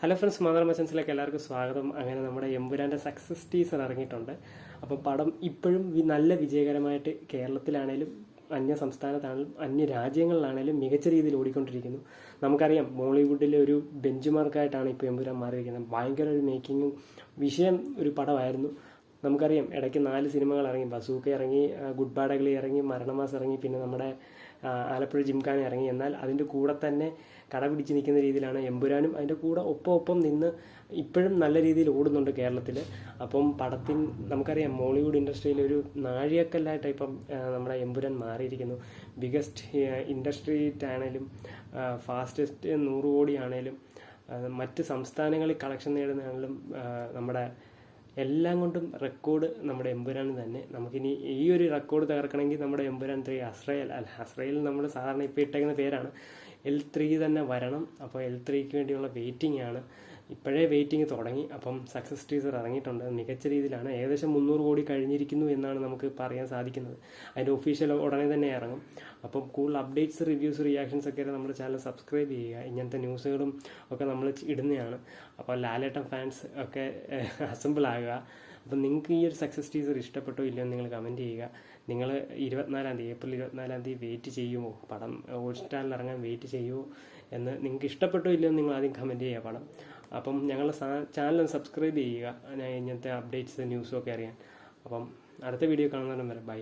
Hello friends, mother മച്ചൻസിലേക്ക് എല്ലാവർക്കും സ്വാഗതം. അങ്ങനെ നമ്മുടെ എമ്പുരാൻ്റെ സക്സസ് ടീസർ ഇറങ്ങിയിട്ടുണ്ട്. അപ്പോൾ പടം ഇപ്പോഴും നല്ല വിജയകരമായിട്ട് കേരളത്തിലാണേലും അന്യ സംസ്ഥാനത്താണെങ്കിലും അന്യ രാജ്യങ്ങളിലാണേലും മികച്ച രീതിയിൽ ഓടിക്കൊണ്ടിരിക്കുന്നു. നമുക്കറിയാം ബോളിവുഡിലെ ഒരു ബെഞ്ച് മാർക്കായിട്ടാണ് ഇപ്പോൾ എമ്പുരാൻ മാറിയിരിക്കുന്നത്. ഭയങ്കര ഒരു മേക്കിങ്ങും വിഷയം ഒരു പടമായിരുന്നു. നമുക്കറിയാം ഇടയ്ക്ക് 4 സിനിമകൾ ഇറങ്ങി. ബസൂക്ക ഇറങ്ങി, ഗുഡ് ബാഡ് അഗ്ലി ഇറങ്ങി, മരണമാസ് ഇറങ്ങി, പിന്നെ നമ്മുടെ ആലപ്പുഴ ജിംഖാന ഇറങ്ങി. എന്നാൽ അതിൻ്റെ കൂടെ തന്നെ കടപിടിച്ച് നിൽക്കുന്ന രീതിയിലാണ് എമ്പുരാനും അതിൻ്റെ കൂടെ ഒപ്പം നിന്ന് ഇപ്പോഴും നല്ല രീതിയിൽ ഓടുന്നുണ്ട് കേരളത്തിൽ. അപ്പം നമുക്കറിയാം മോളിവുഡ് ഇൻഡസ്ട്രിയിൽ ഒരു നാഴികക്കല്ലായിട്ട് ഇപ്പം നമ്മുടെ എമ്പുരാൻ മാറിയിരിക്കുന്നു. ബിഗസ്റ്റ് ഇൻഡസ്ട്രി ആണേലും ഫാസ്റ്റസ്റ്റ് 100 കോടി ആണേലും മറ്റ് സംസ്ഥാനങ്ങളിൽ കളക്ഷൻ നേടുന്നതാണെങ്കിലും നമ്മുടെ എല്ലാം കൊണ്ടും റെക്കോർഡ് നമ്മുടെ എമ്പുരാൻ തന്നെ. നമുക്കിനി ഈ ഒരു റെക്കോർഡ് തകർക്കണമെങ്കിൽ നമ്മുടെ എമ്പുരാൻ 3 അസ്രയേൽ നമ്മൾ സാധാരണ ഇപ്പോൾ ഇട്ടേക്കുന്ന പേരാണ്. L3 തന്നെ വരണം. അപ്പോൾ L3ക്ക് വേണ്ടിയുള്ള വെയിറ്റിംഗ് ആണ്. ഇപ്പോഴേ വെയിറ്റിംഗ് തുടങ്ങി. അപ്പം സക്സസ് ടീസർ ഇറങ്ങിയിട്ടുണ്ട്. മികച്ച രീതിയിലാണ്. ഏകദേശം 300 കോടി കഴിഞ്ഞിരിക്കുന്നു എന്നാണ് നമുക്ക് പറയാൻ സാധിക്കുന്നത്. അതിൻ്റെ ഒഫീഷ്യൽ ഉടനെ തന്നെ ഇറങ്ങും. അപ്പം കൂടുതൽ അപ്ഡേറ്റ്സ്, റിവ്യൂസ്, റിയാക്ഷൻസ് ഒക്കെ നമ്മുടെ ചാനൽ സബ്സ്ക്രൈബ് ചെയ്യുക. ഇങ്ങനത്തെ ന്യൂസുകളും ഒക്കെ നമ്മൾ ഇടുന്നതാണ്. അപ്പോൾ ലാലേട്ടൻ ഫാൻസ് ഒക്കെ അസംബിൾ ആകുക. അപ്പം നിങ്ങൾക്ക് ഈ ഒരു സക്സസ് ടീസർ ഇഷ്ടപ്പെട്ടോ ഇല്ലയോ നിങ്ങൾ കമൻറ്റ് ചെയ്യുക. നിങ്ങൾ ഏപ്രിൽ 24 വെയിറ്റ് ചെയ്യുമോ? പടം ഹോട്ട്സ്റ്റാറിൽ ഇറങ്ങാൻ വെയിറ്റ് ചെയ്യുമോ എന്ന് നിങ്ങൾക്ക് ഇഷ്ടപ്പെട്ടോ ഇല്ലയോ നിങ്ങൾ ആദ്യം കമൻറ്റ് ചെയ്യുക പടം. അപ്പം ഞങ്ങളുടെ ചാനൽ സബ്സ്ക്രൈബ് ചെയ്യുക, ഇങ്ങനത്തെ അപ്ഡേറ്റ്സ് ന്യൂസും ഒക്കെ അറിയാൻ. അപ്പം അടുത്ത വീഡിയോ കാണുന്നവരെ ബൈ.